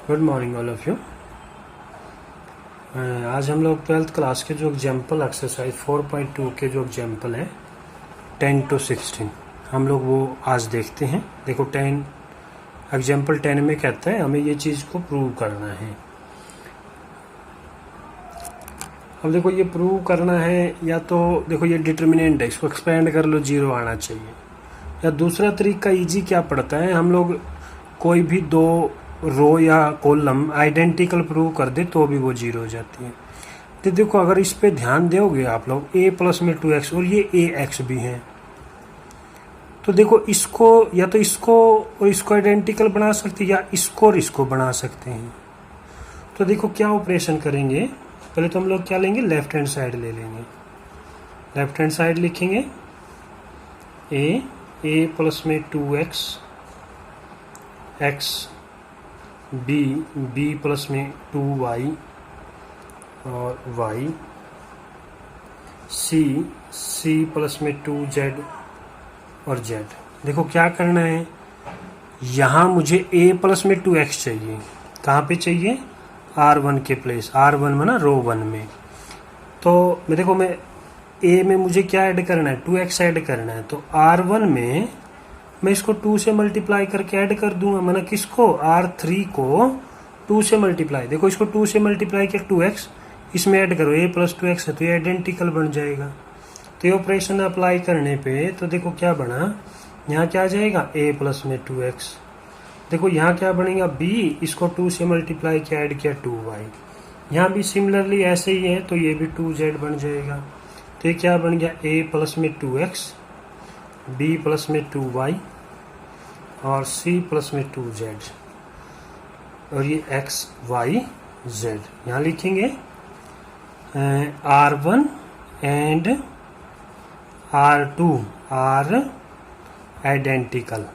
Good morning all of you. आज हम लोग 12th क्लास के जो एग्जाम्पल एक्सरसाइज 4.2 के जो एग्जाम्पल है 10 to 16 हम लोग वो आज देखते हैं। देखो 10 एग्जाम्पल 10 में कहता है हमें ये चीज़ को प्रूव करना है। अब देखो ये प्रूव करना है या तो देखो ये डिटर्मिनेंट है, इसको एक्सपेंड कर लो, 0 आना चाहिए। या दूसरा तरीका इजी क्या पड़ता है, हम लोग कोई भी दो रो या कॉलम आइडेंटिकल प्रूव कर दे तो भी वो 0 हो जाती है। तो देखो अगर इस पे ध्यान दोगे आप लोग, a प्लस में 2x और ये ax भी है, तो देखो इसको या तो इसको और इसको आइडेंटिकल बना सकते हैं या इसको और इसको बना सकते हैं। तो देखो क्या ऑपरेशन करेंगे, पहले तो हम लोग क्या लेंगे, लेफ्ट हैंड साइड ले लेंगे। लेफ्ट हैंड साइड लिखेंगे a प्लस में 2x x b प्लस में 2y और y c प्लस में 2z और z। देखो क्या करना है, यहाँ मुझे a प्लस में 2x चाहिए, कहाँ पे चाहिए, r1 के प्लेस, r1 में ना रो 1 में। तो मैं a में मुझे क्या ऐड करना है, 2x ऐड करना है। तो r1 में मैं इसको 2 से मल्टीप्लाई करके ऐड कर दूंगा, मैंने किसको, r3 को 2 से मल्टीप्लाई। देखो इसको 2 से मल्टीप्लाई किया 2x, इसमें ऐड करो a प्लस 2x है तो ये आइडेंटिकल बन जाएगा। तो ये ऑपरेशन अप्लाई करने पे तो देखो क्या बना, यहाँ क्या आ जाएगा, a प्लस में 2x। देखो यहाँ क्या बनेगा, b, इसको 2 से मल्टीप्लाई किया ऐड किया 2y। यहाँ भी सिमिलरली ऐसे ही है तो ये भी 2z बन जाएगा। तो ये क्या बन गया, a प्लस में 2x, b प्लस में 2y और c प्लस में 2z और ये x y z। यहाँ लिखेंगे r1 and r2 are identical.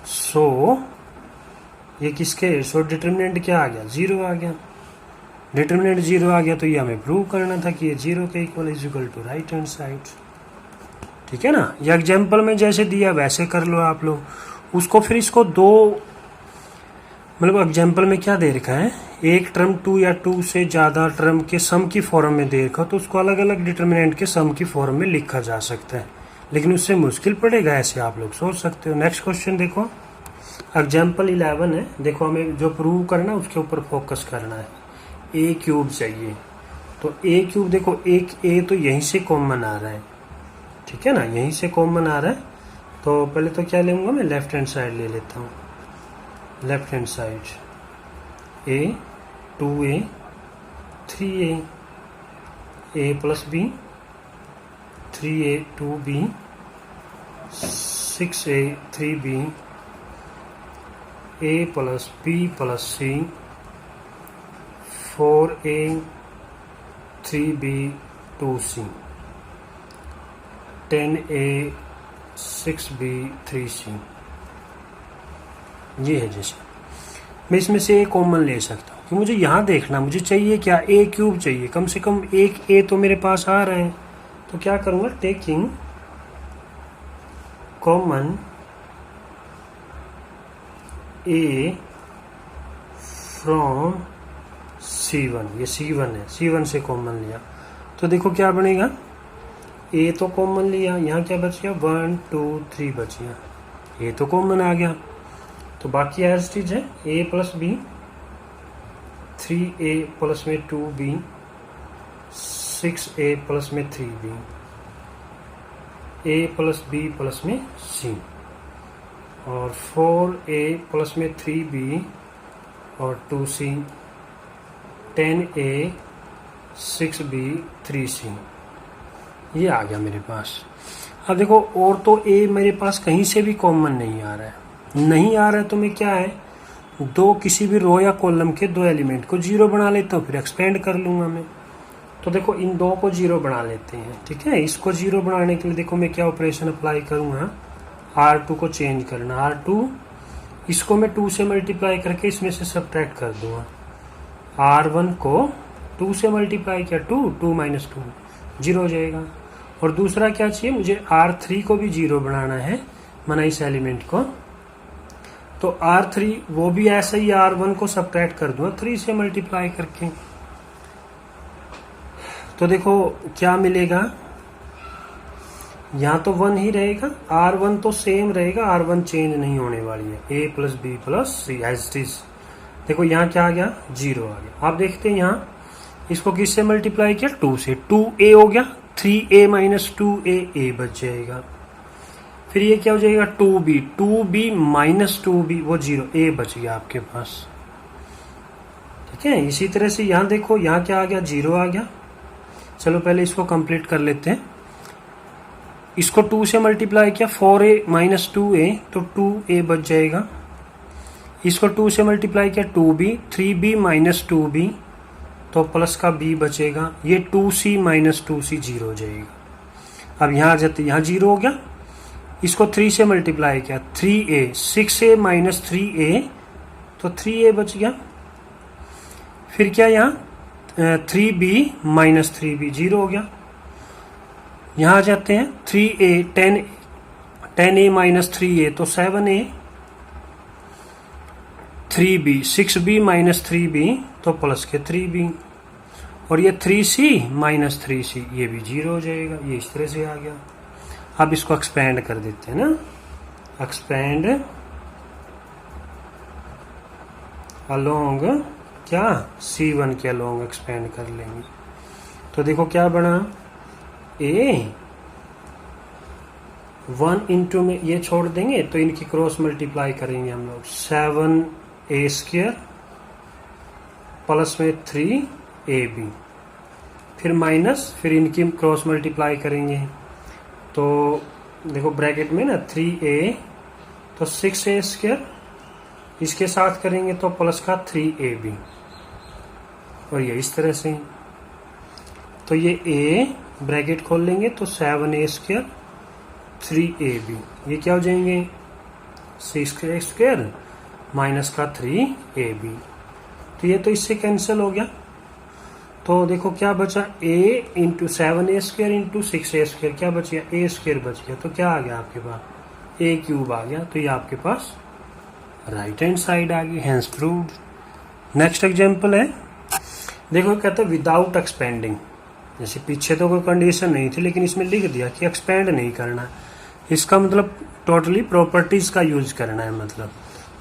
सो ये किसके, सो डिटर्मिनेंट क्या आ गया, 0 आ गया। डिटर्मिनेंट 0 आ गया तो ये हमें प्रूव करना था कि ये 0 के equal is equal to right hand side. ठीक है ना, ये एग्जाम्पल में जैसे दिया वैसे कर लो आप लोग उसको। फिर इसको दो एग्जाम्पल में क्या दे रखा है, एक टर्म 2 या 2 से ज़्यादा टर्म के सम की फॉर्म में दे रखा, तो उसको अलग अलग डिटर्मिनेंट के सम की फॉर्म में लिखा जा सकता है, लेकिन उससे मुश्किल पड़ेगा, ऐसे आप लोग सोच सकते हो। नेक्स्ट क्वेश्चन देखो, एग्जाम्पल 11 है। देखो हमें जो प्रूव करना है उसके ऊपर फोकस करना है। a क्यूब चाहिए, तो a क्यूब देखो एक a तो यहीं से कॉमन आ रहा है, ठीक है ना, यहीं से कॉमन आ रहा है। तो पहले तो क्या लूँगा मैं, लेफ्ट हैंड साइड ले लेता हूँ। Left hand side a 2a 3a, a plus b 3a 2b 6a 3b a plus b plus c 4a 3b 2c 10a 6b 3c। ये है, जैसे मैं इसमें से एक कॉमन ले सकता हूँ कि मुझे यहाँ देखना, मुझे चाहिए क्या, a क्यूब चाहिए, कम से कम एक a तो मेरे पास आ रहा है। तो क्या करूँगा, taking common a from c1, ये c1 है, c1 से कॉमन लिया तो देखो क्या बनेगा, a तो कॉमन लिया, यहाँ क्या बच गया, 1 2 3 बच गया, a तो कॉमन आ गया। तो बाकी एज चीज है a plus b 3a plus में 2b 6a प्लस में 3b a plus b plus में c और 4a प्लस में 3b और 2c 10a 6b 3c। ये आ गया मेरे पास। अब देखो और तो a मेरे पास कहीं से भी कॉमन नहीं आ रहा है, तो मैं क्या है, दो किसी भी रो या कॉलम के दो एलिमेंट को 0 बना लेता हूँ, फिर एक्सपेंड कर लूँगा मैं। तो देखो इन दो को 0 बना लेते हैं, ठीक है। इसको 0 बनाने के लिए देखो मैं क्या ऑपरेशन अप्लाई करूँगा, r2 को चेंज करना, r2 इसको मैं 2 से मल्टीप्लाई करके इसमें से सब्ट्रैक्ट कर दूंगा। r1 को 2 से मल्टीप्लाई किया 2 माइनस 2 0 हो जाएगा। और दूसरा क्या चाहिए मुझे, R3 को भी 0 बनाना है, माना इस एलिमेंट को तो R3 वो भी ऐसे ही R1 को सब्ट्रैक्ट कर दूंगा 3 से मल्टीप्लाई करके। तो देखो क्या मिलेगा, यहाँ तो 1 ही रहेगा, R1 तो सेम रहेगा, R1 चेंज नहीं होने वाली है, A plus B plus C as it is. देखो यहाँ क्या आ गया, 0 आ गया। आप देखते हैं यहाँ इसको किससे मल्टीप्लाई किया, 2 से, 2A हो गया, 3A माइनस 2A, A बच जाएगा। फिर ये क्या हो जाएगा, 2B माइनस 2B, वो 0, A बच गया आपके पास। ठीक है, इसी तरह से यहाँ देखो, यहाँ क्या आ गया, 0 आ गया। चलो पहले इसको कंप्लीट कर लेते हैं। इसको 2 से मल्टीप्लाई किया, 4A माइनस 2A, तो 2A बच जाएगा। इसको 2 से मल्टीप्लाई किया, 2B, 3B माइनस 2B, तो प्लस का B बचेगा। ये 2C माइनस 2C 0 हो जाएगा। अब यहाँ आ जाते, यहाँ 0 हो गया। इसको 3 से मल्टीप्लाई किया, 3A, 6A माइनस 3A, तो 3A बच गया। फिर क्या यहाँ 3B माइनस 3B 0 हो गया। यहाँ आ जाते हैं 3A, 10A माइनस 3A, तो 7A, 3B, 6B minus 3B, तो प्लस के 3B, और ये 3C माइनस 3C, ये भी 0 हो जाएगा। ये इस तरह से आ गया। अब इसको एक्सपेंड कर देते हैं ना, एक्सपेंड अलोंग क्या, C1 के अलोंग एक्सपेंड कर लेंगे। तो देखो क्या बना, A 1 इंटू में ये छोड़ देंगे तो इनकी क्रॉस मल्टीप्लाई करेंगे हम लोग, 7A स्क्वायर प्लस में 3AB, फिर माइनस, फिर इनकी क्रॉस मल्टीप्लाई करेंगे। तो देखो ब्रैकेट में ना 3A, तो 6A स्क्वायर, इसके साथ करेंगे तो प्लस का 3AB, और ये इस तरह से। तो ये A ब्रैकेट खोल लेंगे तो 7A स्क्वायर 3AB, ये क्या हो जाएंगे, 6A स्क्वायर माइनस का 3AB, तो ये तो इससे कैंसिल हो गया। तो देखो क्या बचा, A into 7A square into 6A square, क्या बच गया, A स्क्वायर बच गया। तो क्या आ गया आपके पास, A क्यूब आ गया। तो ये आपके पास राइट हैंड साइड आ गई, हैंस प्रूव्ड। नेक्स्ट एग्जांपल है, देखो कहते हैं विदाउट एक्सपेंडिंग। जैसे पीछे तो कोई कंडीशन नहीं थी, लेकिन इसमें लिख दिया कि एक्सपेंड नहीं करना, इसका मतलब टोटली प्रॉपर्टीज का यूज करना है मतलब।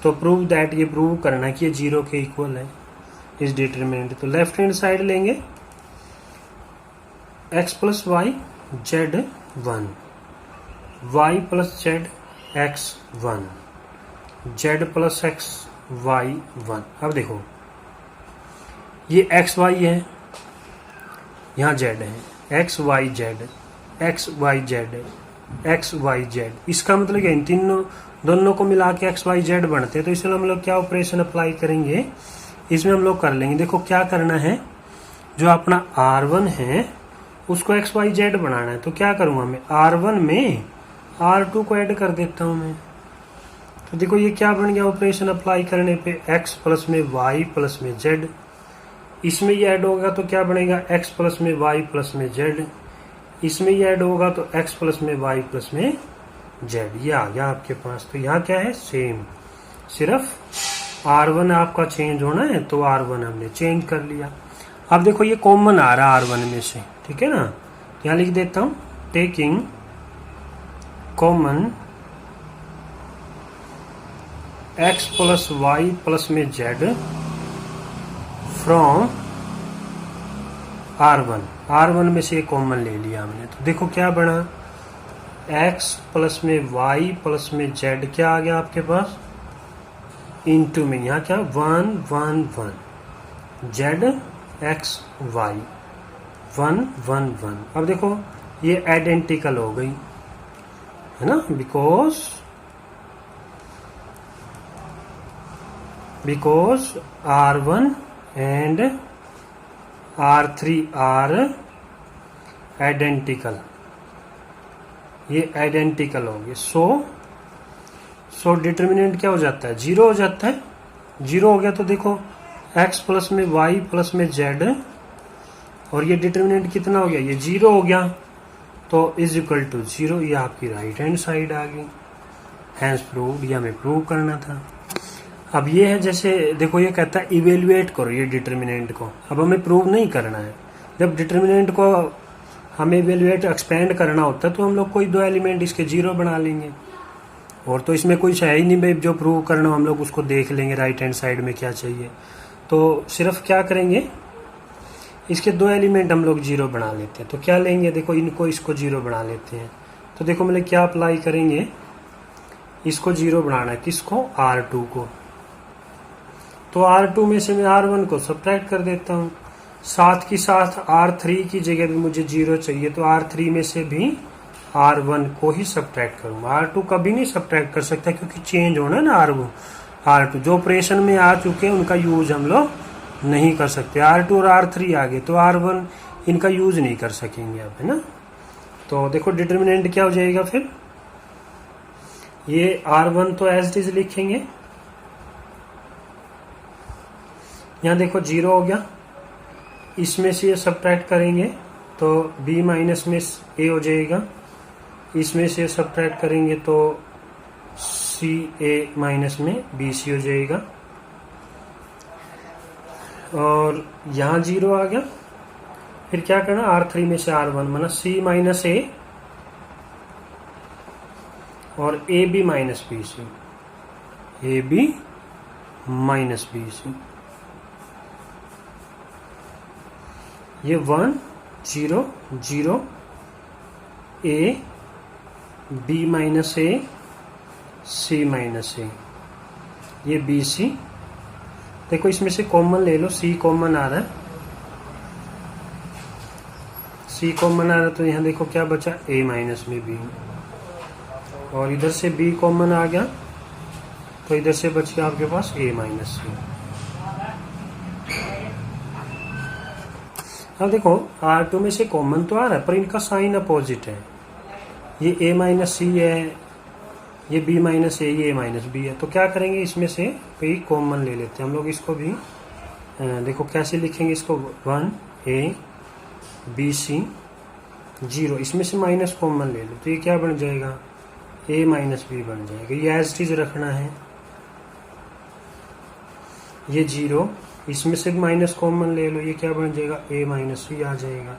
तो प्रूव दैट, ये प्रूव करना है कि ये 0 के इक्वल है इस डिटरमिनेंट। तो लेफ्ट हैंड साइड लेंगे, x plus y z 1, y plus z x 1, जेड प्लस एक्स वाई 1। अब देखो ये एक्स वाई है, यहाँ जेड है, x y z, x y z, x y z. इसका मतलब क्या, इन तीनों दोनों को मिला के एक्स वाई जेड बनते हैं। तो इसमें हम लोग क्या ऑपरेशन अप्लाई करेंगे, इसमें हम लोग कर लेंगे। देखो क्या करना है, जो अपना R1 है उसको एक्स वाई जेड बनाना है। तो क्या करूंगा मैं, R1 में R2 को ऐड कर देता हूं मैं। तो देखो ये क्या बन गया ऑपरेशन अप्लाई करने पे, x प्लस में y प्लस में z। इसमें ये ऐड होगा तो क्या बनेगा, x प्लस में y प्लस में z। इसमें ये ऐड होगा तो x प्लस में y प्लस में z। ये आ गया आपके पास। तो यहाँ क्या है, सेम, सिर्फ R1 आपका चेंज होना है, तो R1 हमने चेंज कर लिया। अब देखो ये कॉमन आ रहा है R1 में से, ठीक है ना। यहाँ लिख देता हूं, taking common x plus y plus में z फ्रॉम R1 में से कॉमन ले लिया हमने। तो देखो क्या बना, x प्लस में y प्लस में z क्या आ गया आपके पास, इनटू में यहाँ क्या 1 1 1 z x y 1 1 1। अब देखो ये आइडेंटिकल हो गई है ना, because R1 and R3 are identical, ये आइडेंटिकल हो गए। सो डिटर्मिनेंट क्या हो जाता है, 0 हो जाता है। 0 हो गया तो देखो x प्लस में y प्लस में z, और ये डिटर्मिनेंट कितना हो गया, ये 0 हो गया, तो इज इक्वल टू 0। ये आपकी राइट हैंड साइड आ गई, हैंस प्रूव्ड। ये हमें प्रूव करना था। अब ये है जैसे देखो ये कहता है इवेल्युएट करो ये डिटर्मिनेंट को। अब हमें प्रूव नहीं करना है। जब डिटर्मिनेंट को हमें इवेल्युएट एक्सपेंड करना होता है तो हम लोग कोई दो एलिमेंट इसके जीरो बना लेंगे, और तो इसमें कुछ है ही नहीं भाई जो प्रूव करना, हम लोग उसको देख लेंगे राइट हैंड साइड में क्या चाहिए। तो सिर्फ क्या करेंगे, इसके दो एलिमेंट हम लोग जीरो बना लेते हैं। तो क्या लेंगे, देखो इनको इसको जीरो बना लेते हैं। तो देखो मतलब क्या अप्लाई करेंगे, इसको जीरो बनाना है, किसको, R2 को। तो R2 में से मैं R1 को सब्ट्रैक्ट कर देता हूँ, साथ की साथ R3 की जगह भी मुझे जीरो चाहिए, तो R3 में से भी R1 को ही सब्ट्रैक्ट करूंगा। R2 कभी नहीं सब्ट्रैक्ट कर सकता क्योंकि चेंज होना है ना R2 जो ऑपरेशन में आ चुके हैं उनका यूज हम लोग नहीं कर सकते। R2 और R3 आ गए तो R1 इनका यूज नहीं कर सकेंगे अब, है ना। तो देखो डिटर्मिनेंट क्या हो जाएगा फिर, ये R1 तो एज इट इज लिखेंगे, यहाँ देखो जीरो हो गया, इसमें से ये सब्ट्रैक्ट करेंगे तो B माइनस में A हो जाएगा, इसमें से सब्ट्रैक्ट करेंगे तो CA माइनस में BC हो जाएगा, और यहाँ जीरो आ गया। फिर क्या करना, R3 में से R1 मतलब C माइनस A और AB minus BC, AB minus BC, ये 1 0 0 A B minus A C minus A, ये BC। देखो इसमें से कॉमन ले लो, C कॉमन आ रहा है, C कॉमन आ रहा है तो यहाँ देखो क्या बचा, A माइनस में B, और इधर से B कॉमन आ गया तो इधर से बच गया आपके पास A माइनस C। अब देखो R2 में से कॉमन तो आ रहा है पर इनका साइन अपोजिट है, ये A माइनस C है, ये B माइनस A, ये A माइनस B है। तो क्या करेंगे, इसमें से कोई कॉमन ले लेते हैं हम लोग, इसको भी देखो कैसे लिखेंगे इसको, 1 A B C 0, इसमें से माइनस कॉमन ले लो तो ये क्या बन जाएगा, A माइनस B बन जाएगा। ये एज इट इज रखना है, ये 0, इसमें से भी माइनस कॉमन ले लो, ये क्या बन जाएगा, A माइनस C आ जाएगा,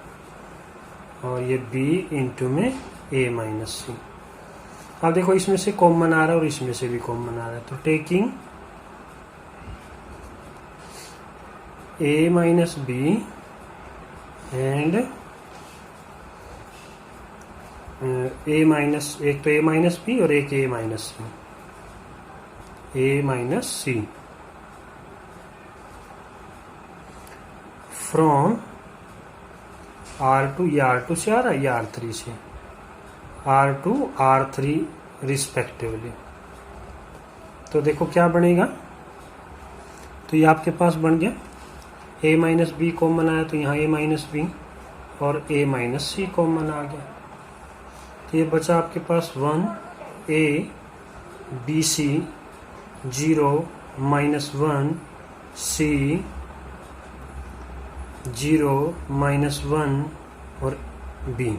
और ये B इंटू में A माइनस C। अब देखो इसमें से कॉमन आ रहा है और इसमें से भी कॉमन आ रहा है, तो taking A minus B and A minus, एक तो A माइनस B और एक A minus C, A minus C from R2, ये R2 से आ रहा है, ये R3 से, R2 R3 रिस्पेक्टिवली। तो देखो क्या बनेगा, तो ये आपके पास बन गया A माइनस B कॉमन आया तो यहाँ A माइनस B और A माइनस C कॉमन आ गया, तो ये बचा आपके पास 1 A B C 0 minus 1 C 0 minus 1 और B।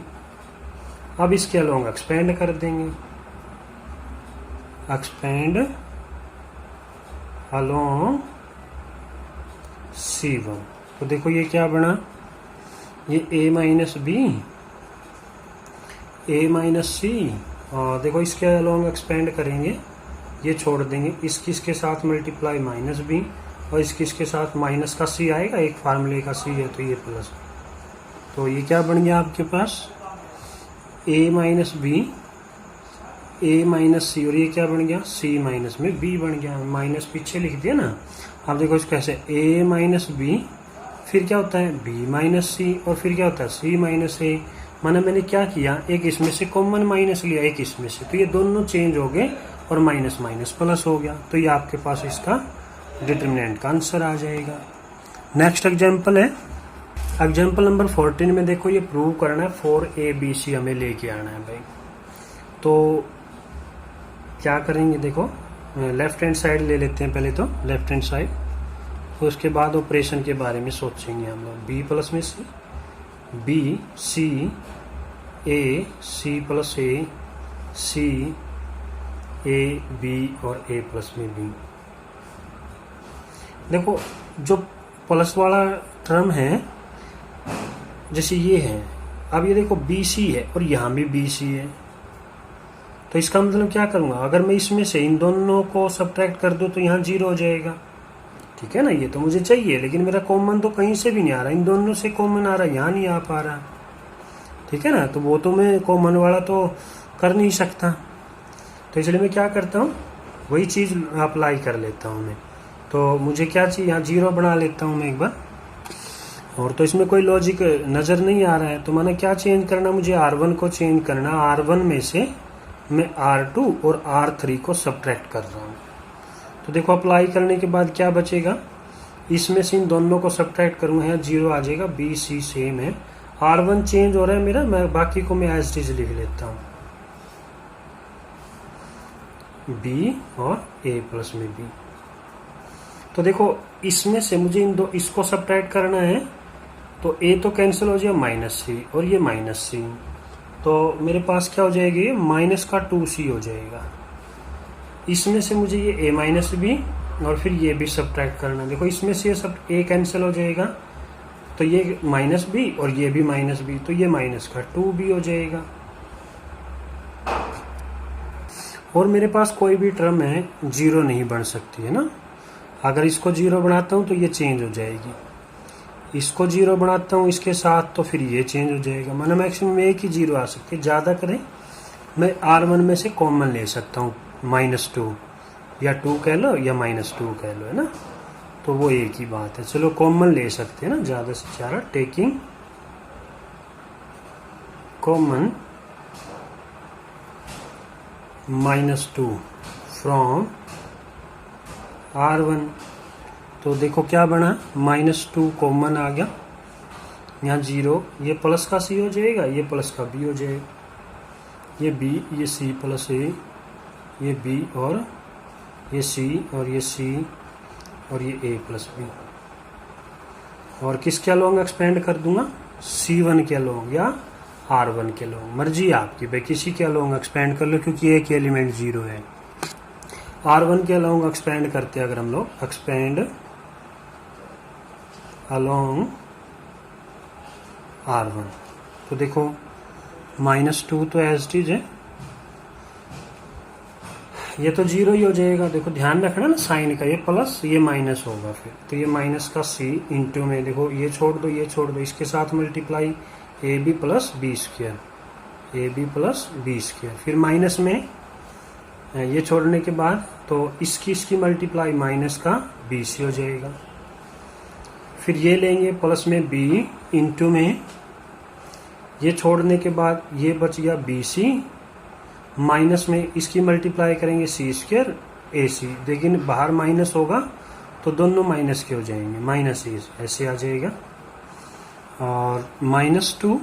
अब इसके अलोंग एक्सपेंड कर देंगे, एक्सपेंड अलोंग C1। तो देखो ये क्या बना, ये A minus B A minus C, और देखो इसके अलोंग एक्सपेंड करेंगे, ये छोड़ देंगे, इसके साथ मल्टीप्लाई माइनस B, और इसके साथ माइनस का C आएगा, एक फार्मूले का C है तो ये प्लस, तो ये क्या बन गया आपके पास, A minus B A minus C, और ये क्या बन गया, C माइनस में B बन गया, माइनस पीछे लिख दिया ना। अब देखो इसको कैसे, A माइनस B, फिर क्या होता है B माइनस C, और फिर क्या होता है C माइनस A। माना मैंने क्या किया, एक इसमें से कॉमन माइनस लिया, एक इसमें से, तो ये दोनों चेंज हो गए और माइनस माइनस प्लस हो गया, तो ये आपके पास इसका डिटर्मिनेंट का आंसर आ जाएगा। नेक्स्ट एग्जाम्पल है एग्जाम्पल नंबर 14 में देखो ये प्रूव करना है 4ABC हमें लेके आना है भाई। तो क्या करेंगे, देखो लेफ्ट हैंड साइड ले लेते हैं पहले, तो लेफ्ट हैंड साइड, तो उसके बाद ऑपरेशन के बारे में सोचेंगे हम लोग। B प्लस में C, B C A C plus A C A B और A प्लस में B। देखो जो प्लस वाला टर्म है जैसे ये है, अब ये देखो BC है और यहाँ भी BC है, तो इसका मतलब क्या करूँगा, अगर मैं इसमें से इन दोनों को सब्ट्रैक्ट कर दूँ तो यहाँ 0 हो जाएगा। ठीक है ना, ये तो मुझे चाहिए, लेकिन मेरा कॉमन तो कहीं से भी नहीं आ रहा, इन दोनों से कॉमन आ रहा है, यहाँ नहीं आ पा रहा। ठीक है ना, तो वो तो मैं कॉमन वाला तो कर नहीं सकता, तो इसलिए मैं क्या करता हूँ, वही चीज़ अप्लाई कर लेता हूँ मैं। तो मुझे क्या चाहिए, यहाँ 0 बना लेता हूँ मैं एक बार, और तो इसमें कोई लॉजिक नज़र नहीं आ रहा है, तो मैंने क्या चेंज करना, मुझे R1 को चेंज करना। R1 में से मैं R2 और R3 को सब्ट्रैक्ट कर रहा हूँ। तो देखो अप्लाई करने के बाद क्या बचेगा, इसमें से इन दोनों को सब्ट्रैक्ट करूँगा, यहाँ 0 आ जाएगा, BC सेम है, R1 चेंज हो रहा है मेरा, मैं बाकी को मैं एज इट इज लिख लेता हूँ, B और A प्लस में B। तो देखो इसमें से मुझे इन दो इसको सब्ट्रैक्ट करना है, तो A तो कैंसिल हो जाएगा -C और ये -C, तो मेरे पास क्या हो जाएगी, माइनस का 2C हो जाएगा। इसमें से मुझे ये A-B और फिर ये भी सब्ट्रैक्ट करना। देखो इसमें से ये सब A कैंसिल हो जाएगा, तो ये -B और ये भी -B, तो ये माइनस का 2B हो जाएगा। और मेरे पास कोई भी टर्म है 0 नहीं बन सकती है ना, अगर इसको 0 बनाता हूँ तो ये चेंज हो जाएगी, इसको 0 बनाता हूँ इसके साथ तो फिर ये चेंज हो जाएगा, माना मैक्सिमम एक ही 0 आ सकती है। ज़्यादा करें मैं R1 में से कॉमन ले सकता हूँ, -2 या 2 कह लो या -2 कह लो, है ना, तो वो एक ही बात है। चलो कॉमन ले सकते हैं ना, ज़्यादा से ज़्यादा, टेकिंग कॉमन -2 फ्रॉम R1, तो देखो क्या बना, -2 कॉमन आ गया, यहाँ 0, ये प्लस का C हो जाएगा, ये प्लस का B हो जाएगा, ये B, ये C प्लस A, ये B और ये C और ये C और ये A प्लस B, और किसके अलोंग एक्सपेंड कर दूंगा, C1 के अलोंग या R1 के अलोंग, मर्जी आपकी भाई, किसी के अलोंग एक्सपेंड कर लो, क्योंकि एक एलिमेंट 0 है। R1 के अलोंग एक्सपेंड करते हैं अगर हम लोग, एक्सपेंड अलोंग R1, तो देखो -2 तो एज इट इज है, ये तो 0 ही हो जाएगा। देखो ध्यान रखना ना साइन का, ये प्लस ये माइनस होगा फिर, तो ये माइनस का C इंटू में, देखो ये छोड़ दो ये छोड़ दो, इसके साथ multiply AB plus B square, AB plus B square, फिर माइनस में ये छोड़ने के बाद तो इसकी मल्टीप्लाई माइनस का BC हो जाएगा, फिर ये लेंगे प्लस में B इंटू में, ये छोड़ने के बाद ये बच गया BC, माइनस में इसकी मल्टीप्लाई करेंगे C स्क्वायर AC, लेकिन बाहर माइनस होगा तो दोनों माइनस के हो जाएंगे, माइनस ऐसे आ जाएगा, और -2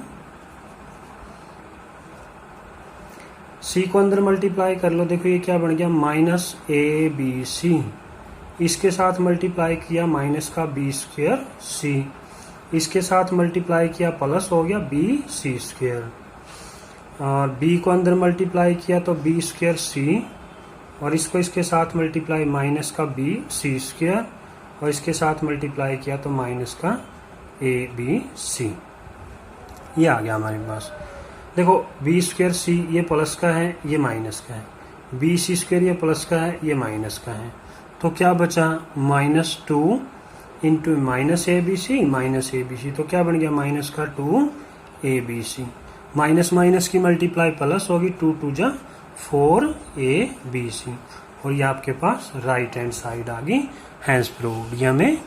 C को अंदर मल्टीप्लाई कर लो, देखो ये क्या बन गया, -ABC, इसके साथ मल्टीप्लाई किया माइनस का B स्क्वायर C, इसके साथ मल्टीप्लाई किया प्लस हो गया BC स्क्वायर, और B को अंदर मल्टीप्लाई किया तो B स्क्वायर C, और इसको इसके साथ मल्टीप्लाई माइनस का BC स्क्वायर, और इसके साथ मल्टीप्लाई किया तो माइनस का ABC, ये आ गया हमारे पास। देखो B स्क्वायर C ये प्लस का है, ये माइनस का है, BC स्क्वायर ये प्लस का है, ये माइनस का है, तो क्या बचा, -2 इंटू -ABC, तो क्या बन गया, माइनस का 2ABC, माइनस माइनस की मल्टीप्लाई प्लस होगी, 2 2 जा 4ABC, और ये आपके पास राइट हैंड साइड आ गई, हैंस प्रूव्ड, ये हमें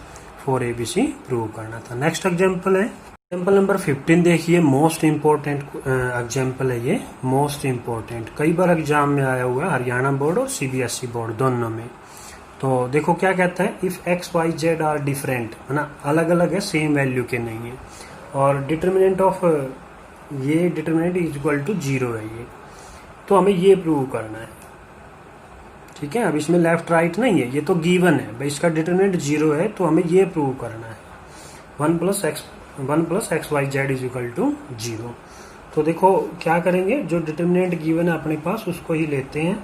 4ABC प्रूव करना था। नेक्स्ट एग्जांपल है एग्जाम्पल नंबर 15, देखिए मोस्ट इम्पोर्टेंट एग्जाम्पल है ये, मोस्ट इम्पोर्टेंट, कई बार एग्जाम में आया हुआ है, हरियाणा बोर्ड और CBSE बोर्ड दोनों में। तो देखो क्या कहता है, if x y z are different, है ना, अलग अलग है, सेम वैल्यू के नहीं है, और डिटर्मिनेंट ऑफ ये डिटर्मिनेंट इज इक्वल टू 0 है ये, तो हमें ये प्रूव करना है। ठीक है, अब इसमें लेफ्ट राइट नहीं है, ये तो गिवन है भाई, इसका डिटर्मिनेंट 0 है, तो हमें ये प्रूव करना है, 1 plus x y z is equal to 0। तो देखो क्या करेंगे, जो डिटर्मिनेंट गिवन है अपने पास उसको ही लेते हैं,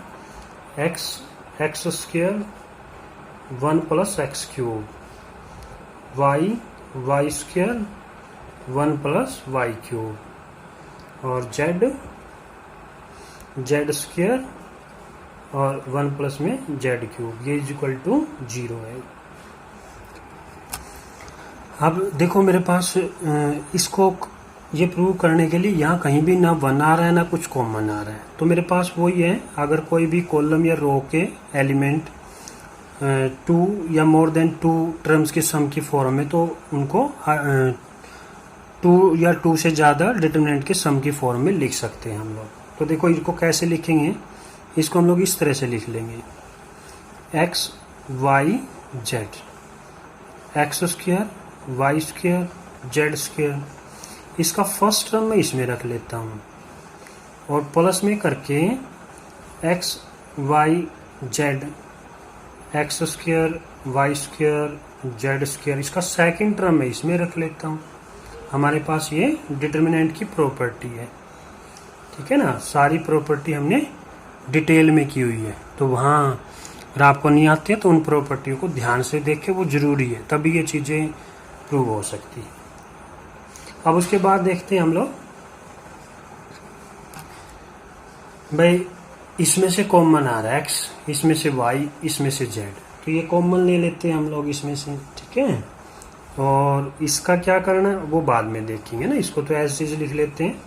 x square 1 plus x cube, y square 1 plus y cube और जेड स्क्वायर और 1 प्लस में जेड क्यूब, ये इज इक्वल टू 0 है। अब देखो मेरे पास इसको ये प्रूव करने के लिए यहाँ कहीं भी ना 1 आ रहा है ना कुछ कॉमन आ रहा है, तो मेरे पास वही है, अगर कोई भी कॉलम या रो के एलिमेंट 2 या मोर देन 2 टर्म्स के सम की फॉर्म है तो उनको 2 या 2 से ज़्यादा डिटरमिनेंट के सम की फॉर्म में लिख सकते हैं हम लोग। तो देखो इनको कैसे लिखेंगे, इसको हम लोग इस तरह से लिख लेंगे, x y z, x square y square z square, इसका फर्स्ट टर्म मैं इसमें रख लेता हूँ और प्लस में करके x y z, x square y square z square, इसका सेकंड टर्म मैं इसमें रख लेता हूँ। हमारे पास ये डिटरमिनेंट की प्रॉपर्टी है, ठीक है ना। सारी प्रॉपर्टी हमने डिटेल में की हुई है, तो वहाँ अगर आपको नहीं आती है तो उन प्रॉपर्टियों को ध्यान से देखें, वो जरूरी है, तभी ये चीज़ें प्रूव हो सकती है। अब उसके बाद देखते हैं हम लोग, भाई इसमें से कॉमन आ रहा है एक्स, इसमें से वाई, इसमें से जेड, तो ये कॉमन ले लेते हैं हम लोग इसमें से, ठीक है। और इसका क्या करना है वो बाद में देखेंगे ना, इसको तो एज इज लिख लेते हैं,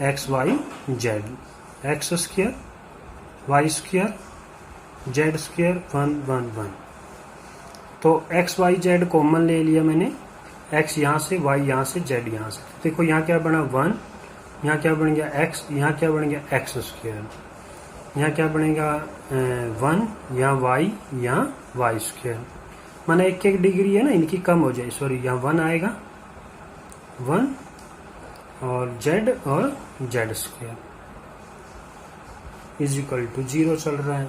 x y z, x square y square z square 1 1 1। तो एक्स वाई जेड कॉमन ले लिया मैंने, एक्स यहाँ से, वाई यहाँ से, जेड यहाँ से। देखो यहाँ क्या बना 1, यहाँ क्या बन गया एक्स, यहाँ क्या बन गया एक्स स्क्वायर, यहाँ क्या बनेगा 1, यहाँ वाई, यहाँ वाई स्क्वायर, माना 1 डिग्री है ना इनकी कम हो जाए, सॉरी यहाँ 1 आएगा 1 और z square is equal to 0 चल रहा है।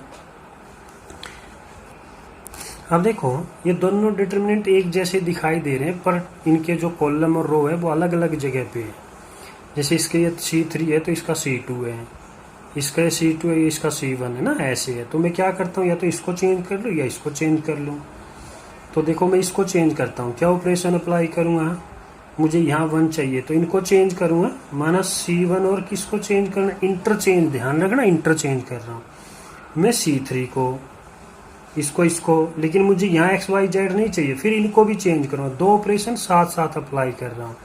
अब देखो ये दोनों डिटरमिनेंट एक जैसे दिखाई दे रहे हैं, पर इनके जो कॉलम और रो है वो अलग अलग जगह पे है। जैसे इसके ये C3 है तो इसका C2 है, इसका C2 है, इसका C1 है ना, ऐसे है। तो मैं क्या करता हूँ, या तो इसको चेंज कर लूँ या इसको चेंज कर लूँ। तो देखो मैं इसको चेंज करता हूँ, क्या ऑपरेशन अप्लाई करूँगा, मुझे यहाँ 1 चाहिए तो इनको चेंज करूँगा, माना C1 और किसको चेंज करना, इंटरचेंज, ध्यान रखना इंटरचेंज कर रहा हूँ मैं C3 को, इसको, लेकिन मुझे यहाँ एक्स वाई जेड नहीं चाहिए, फिर इनको भी चेंज करूँगा, 2 ऑपरेशन साथ साथ अप्लाई कर रहा हूँ।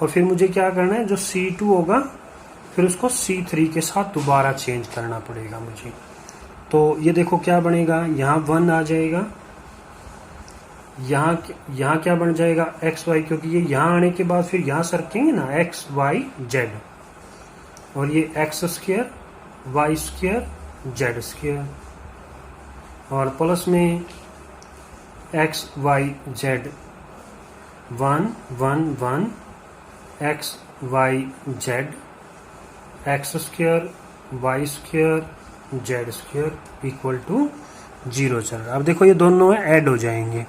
और फिर मुझे क्या करना है, जो C2 होगा फिर उसको C3 के साथ दोबारा चेंज करना पड़ेगा मुझे। तो ये देखो क्या बनेगा, यहाँ 1 आ जाएगा, यहाँ क्या बन जाएगा एक्स वाई, क्योंकि ये यहाँ आने के बाद फिर यहाँ सरकेंगे ना एक्स वाई जेड, और ये x square y square z square, और प्लस में x y z 1 1 1 x y z x square y square z square equal to 0 चल रहा है। अब देखो ये दोनों ऐड हो जाएंगे,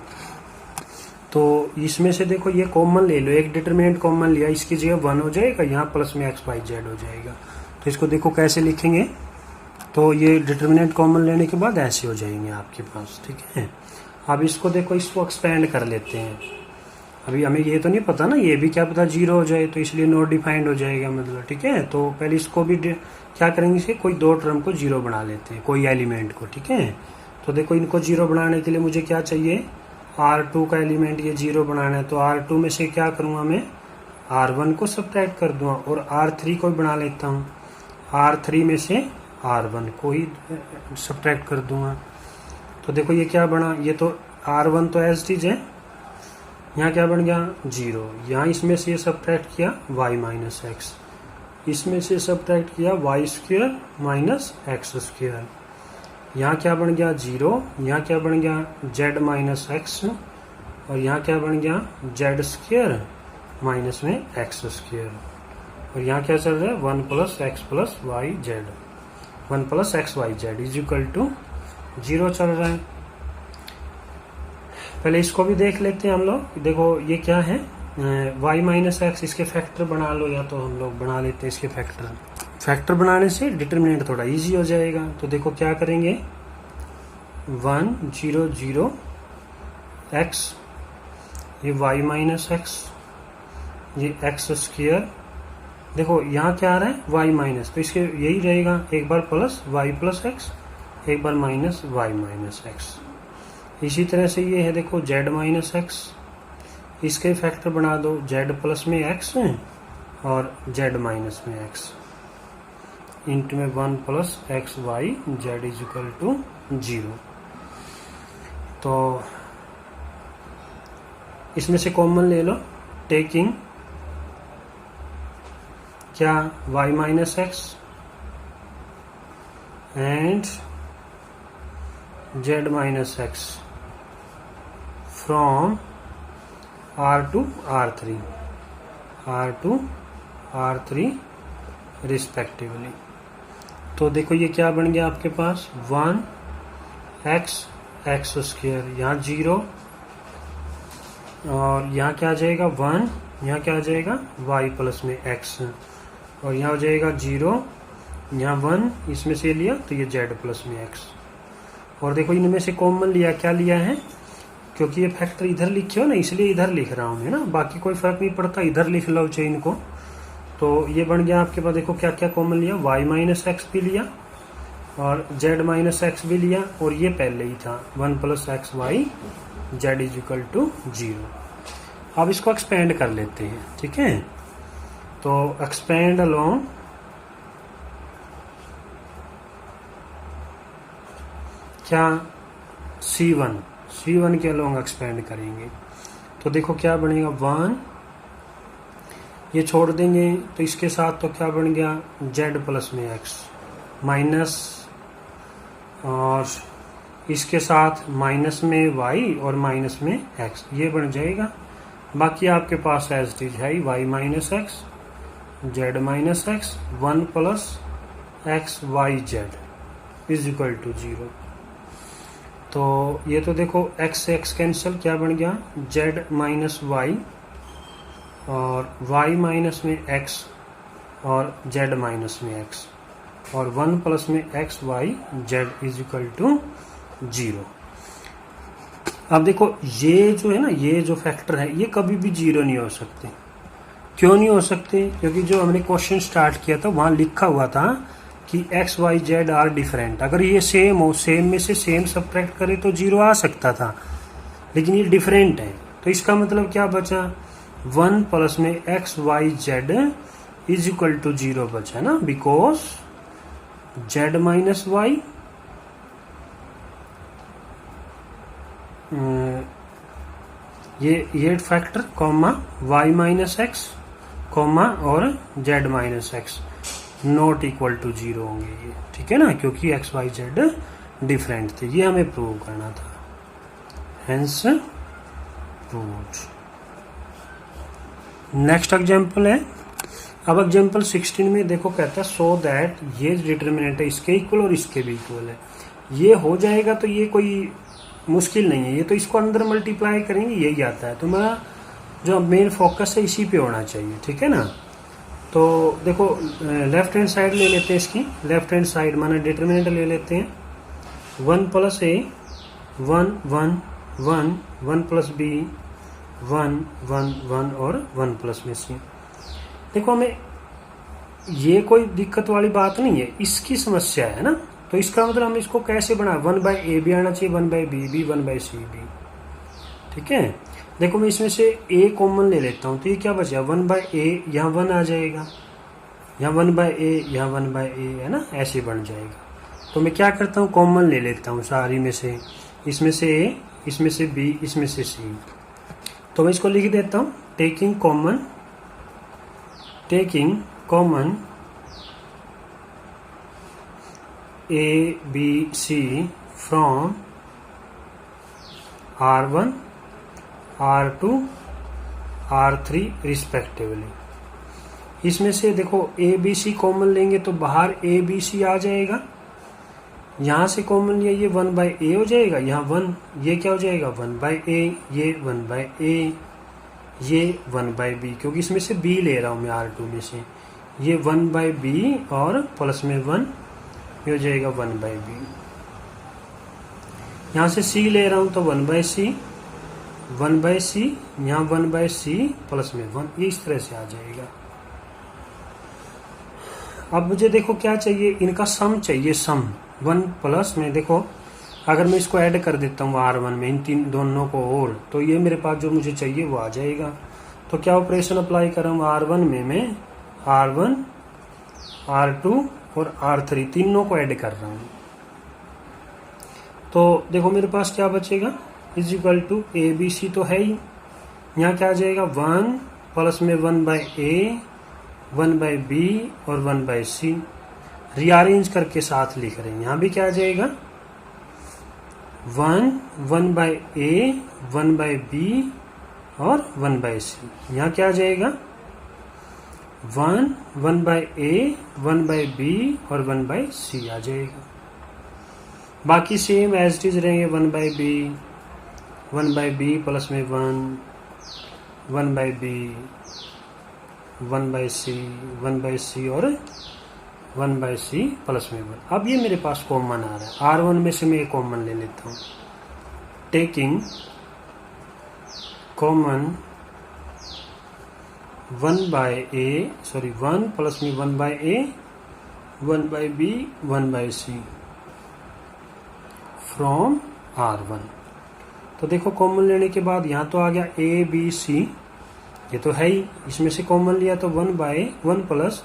तो इसमें से देखो ये कॉमन ले लो, एक डिटरमिनेंट कॉमन लिया, इसकी जगह 1 हो जाएगा, यहाँ प्लस में एक्स वाई जेड हो जाएगा। तो इसको देखो कैसे लिखेंगे, तो ये डिटरमिनेंट कॉमन लेने के बाद ऐसे हो जाएंगे आपके पास, ठीक है। अब इसको देखो, इसको एक्सपेंड कर लेते हैं। अभी हमें ये तो नहीं पता ना, ये भी क्या पता 0 हो जाए, तो इसलिए नॉट डिफाइंड हो जाएगा मतलब, ठीक है। तो पहले इसको भी क्या करेंगे, इसे कोई 2 टर्म को 0 बना लेते हैं, कोई एलिमेंट को, ठीक है। तो देखो इनको 0 बनाने के लिए मुझे क्या चाहिए, R2 का एलिमेंट ये 0 बनाना है, तो R2 में से क्या करूँगा मैं, R1 को सब्ट्रैक्ट कर दूंगा और R3 को बना लेता हूँ, R3 में से R1 को ही सब्ट्रैक्ट कर दूंगा। तो देखो ये क्या बना, ये तो R1 तो एज इट है, यहाँ क्या बन गया 0, यहाँ इसमें से ये सब्ट्रैक्ट किया y माइनस एक्स, इसमें से सब्ट्रैक्ट किया y square minus x square, यहाँ क्या बन गया 0, यहाँ क्या बन गया z माइनस एक्स, और यहाँ क्या बन गया जेड स्क्वायर माइनस में एक्स स्क्वायर, और यहाँ क्या चल रहा है 1 plus x plus y z, 1 plus x y z is equal to 0 चल रहा है। पहले इसको भी देख लेते हैं हम लोग। देखो ये क्या है, y माइनस एक्स, इसके फैक्टर बना लो, या तो हम लोग बना लेते हैं इसके फैक्टर बनाने से डिटरमिनेंट थोड़ा इजी हो जाएगा। तो देखो क्या करेंगे, 1 0 0 x ये y माइनस एक्स, ये एक्स स्क्वायर, देखो यहाँ क्या आ रहा है y माइनस, तो इसके यही रहेगा, एक बार प्लस y प्लस एक्स, एक बार माइनस y माइनस एक्स। इसी तरह से ये है देखो z माइनस एक्स, इसके फैक्टर बना दो, z प्लस में x और z माइनस में x, इंट में 1 plus x y z is equal to 0। तो इसमें से कॉमन ले लो, टेकिंग क्या y minus x and z minus x from R to R3, R to R3 respectively. तो देखो ये क्या बन गया आपके पास 1x एक्स स्क्वायर, यहाँ 0 और यहाँ क्या आ जाएगा 1, यहाँ क्या आ जाएगा y प्लस में x, और यहाँ हो जाएगा 0, यहाँ 1, इसमें से लिया तो ये z प्लस में x। और देखो इनमें से कॉमन लिया, क्या लिया है, क्योंकि ये फैक्टर इधर लिखे हो ना इसलिए इधर लिख रहा हूँ, है ना, बाकी कोई फर्क नहीं पड़ता, इधर लिख लो चेन को। तो ये बन गया आपके पास, देखो क्या क्या कॉमन लिया, y माइनस एक्स भी लिया और z माइनस एक्स भी लिया, और ये पहले ही था 1 plus x y z is equal to 0। अब इसको एक्सपेंड कर लेते हैं, ठीक है। तो एक्सपेंड अलोंग क्या C1 के अलोंग एक्सपेंड करेंगे, तो देखो क्या बनेगा 1, ये छोड़ देंगे तो इसके साथ तो क्या बन गया z प्लस में x माइनस, और इसके साथ माइनस में y और माइनस में x, ये बन जाएगा। बाकी आपके पास एज इट इज है y minus x z minus x 1 plus x y z is equal to 0। तो ये तो देखो x से x कैंसिल, क्या बन गया z माइनस वाई और y माइनस में x और z माइनस में x, और 1 प्लस में x y z is equal to 0। अब देखो ये जो है ना, ये जो फैक्टर है ये कभी भी 0 नहीं हो सकते। क्यों नहीं हो सकते, क्योंकि जो हमने क्वेश्चन स्टार्ट किया था वहां लिखा हुआ था कि x y z are different. अगर ये सेम हो, सेम में से सेम सब्ट्रैक्ट करे तो 0 आ सकता था, लेकिन ये डिफरेंट है, तो इसका मतलब क्या बचा 1 प्लस में x y z is equal to 0 बचा ना, बिकॉज z माइनस वाई ये factor comma y minus x comma और z minus x not equal to 0 होंगे ये, ठीक है ना, क्योंकि x y z डिफरेंट थे, ये हमें प्रूव करना था, हेंस प्रूव्ड। नेक्स्ट एग्जांपल है, अब एग्जांपल 16 में देखो कहता है सो दैट ये डिटर्मिनेंट है इसके इक्वल और इसके भी इक्वल है, ये हो जाएगा तो ये कोई मुश्किल नहीं है, ये तो इसको अंदर मल्टीप्लाई करेंगे यही आता है, तो मेरा जो मेन फोकस है इसी पे होना चाहिए, ठीक है ना। तो देखो लेफ्ट हैंड साइड ले लेते हैं, इसकी लेफ्ट हैंड साइड माना डिटर्मिनेंट ले लेते हैं 1 प्लस a 1 1 1 1 प्लस b 1 1 1 और 1 प्लस में c। देखो हमें ये कोई दिक्कत वाली बात नहीं है, इसकी समस्या है ना, तो इसका मतलब हम इसको कैसे बना 1/a भी आना चाहिए, 1/b भी 1/c भी, ठीक है। देखो मैं इसमें से a कॉमन ले लेता हूँ, तो ये क्या बचा 1/a, यहाँ 1 आ जाएगा, यहाँ 1/a, यहाँ 1/a है ना, ऐसे बन जाएगा। तो मैं क्या करता हूँ कॉमन ले लेता हूँ सारी में से, इसमें से a, इसमें से b, इसमें से c। तो मैं इसको लिख देता हूँ taking common a b c from r1 r2 r3 respectively. इसमें से देखो a b c कॉमन लेंगे तो बाहर a b c आ जाएगा, यहाँ से कॉमन लिया ये 1/a हो जाएगा, यहाँ 1, ये क्या हो जाएगा 1/a, ये 1/a, ये 1/b, क्योंकि इसमें से b ले रहा हूँ मैं r2 में से, ये 1/b और प्लस में 1, ये हो जाएगा 1/b। यहाँ से c ले रहा हूँ तो 1/c, 1/c, यहाँ 1/c प्लस में 1, ये इस तरह से आ जाएगा। अब मुझे देखो क्या चाहिए, इनका सम चाहिए, सम 1 प्लस में। देखो अगर मैं इसको ऐड कर देता हूँ R1 में, इन तीन दोनों को, और तो ये मेरे पास जो मुझे चाहिए वो आ जाएगा। तो क्या ऑपरेशन अप्लाई कर रहा हूँ, R1 में मैं R1, R2 और R3 तीनों को ऐड कर रहा हूँ। तो देखो मेरे पास क्या बचेगा, इज इक्वल टू ABC तो है ही, यहाँ क्या आ जाएगा 1 प्लस में 1/A, 1/B और 1/C। रीअरेंज करके साथ लिख रहे हैं, यहाँ भी क्या आ जाएगा 1/A, 1/B और 1/C। यहाँ क्या आ जाएगा 1/A, 1/B और 1/C आ जाएगा। बाकी सेम एज इट इज रहेंगे, 1/B प्लस में 1/B, 1/C और 1/C प्लस में 1। अब ये मेरे पास कॉमन आ रहा है, R1 में से मैं ये कॉमन ले लेता हूँ। टेकिंग कॉमन 1 प्लस में 1/A, 1/B, 1/C from R1। तो देखो कॉमन लेने के बाद यहाँ तो आ गया ABC, ये तो है ही, इसमें से कॉमन लिया तो 1 प्लस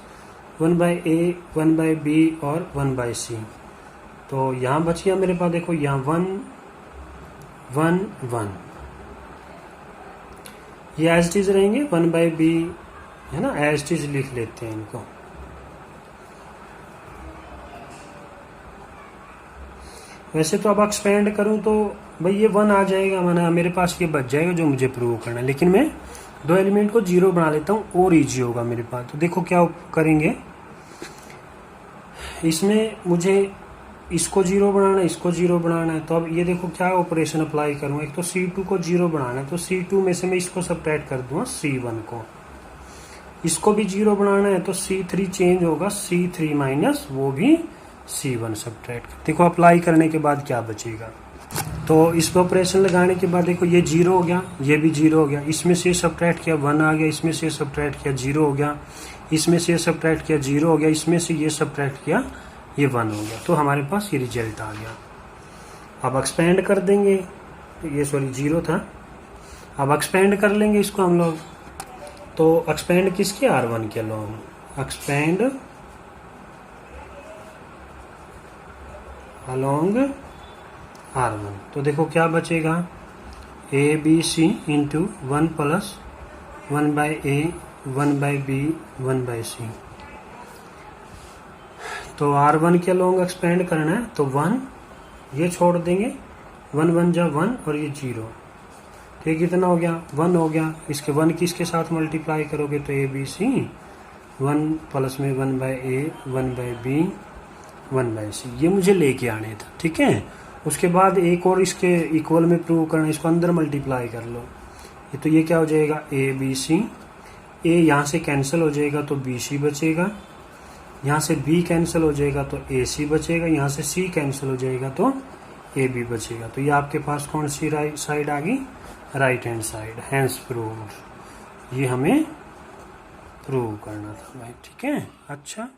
1/A, 1/B और 1/C। तो यहाँ बच गया मेरे पास, देखो यहाँ 1 1 ये एज इट इज रहेंगे, 1/B है ना, एज इट इज लिख लेते हैं इनको। वैसे तो अब एक्सपेंड करूं तो भाई ये 1 आ जाएगा, माना मेरे पास ये बच जाएगा जो मुझे प्रूव करना है। लेकिन मैं दो एलिमेंट को 0 बना लेता हूं और इजी होगा मेरे पास। तो देखो क्या करेंगे, इसमें मुझे इसको 0 बनाना है, इसको 0 बनाना है। तो अब ये देखो क्या ऑपरेशन अप्लाई करूँ, एक तो C2 को 0 बनाना है, तो C2 में से मैं इसको सब्ट्रैक्ट कर दूंगा C1 को। इसको भी 0 बनाना है तो C3 चेंज होगा, C3 माइनस वो भी C1 सब्ट्रैक्ट। देखो अप्लाई करने के बाद क्या बचेगा, तो इस पर ऑपरेशन लगाने के बाद देखो ये 0 हो गया, ये भी 0 हो गया, इसमें से सब्ट्रैक्ट किया 1 आ गया, इसमें से सब्ट्रैक्ट किया 0 हो गया, इसमें से सब्ट्रैक्ट किया 0 हो गया, इसमें से ये सब्ट्रैक्ट किया ये 1 हो गया। तो हमारे पास ये रिजल्ट आ गया। अब एक्सपेंड कर देंगे, ये 0 था, अब एक्सपेंड कर लेंगे इसको हम लोग। तो एक्सपेंड किसके, R1 के अलोंग, एक्सपेंड अलोंग R1। तो देखो क्या बचेगा, ABC into 1 plus 1/A, 1/B, 1/C। तो R1 के अलोंग एक्सपेंड करना है तो 1 ये छोड़ देंगे, 1 1 जा 1 और ये 0, तो ये कितना हो गया 1 हो गया। इसके 1 किसके साथ मल्टीप्लाई करोगे तो ABC 1 प्लस में 1/A, 1/B, 1/C, ये मुझे लेके आने था, ठीक है। उसके बाद एक और इसके इक्वल में प्रूव करना, इसको अंदर मल्टीप्लाई कर लो, ये तो ये क्या हो जाएगा ABC, A यहाँ से कैंसिल हो जाएगा तो BC बचेगा, यहाँ से B कैंसिल हो जाएगा तो AC बचेगा, यहाँ से C कैंसिल हो जाएगा तो AB बचेगा। तो ये आपके पास कौन सी राइट साइड आ गई, right hand side, hence proved. ये हमें प्रूव करना था भाई, ठीक है। अच्छा।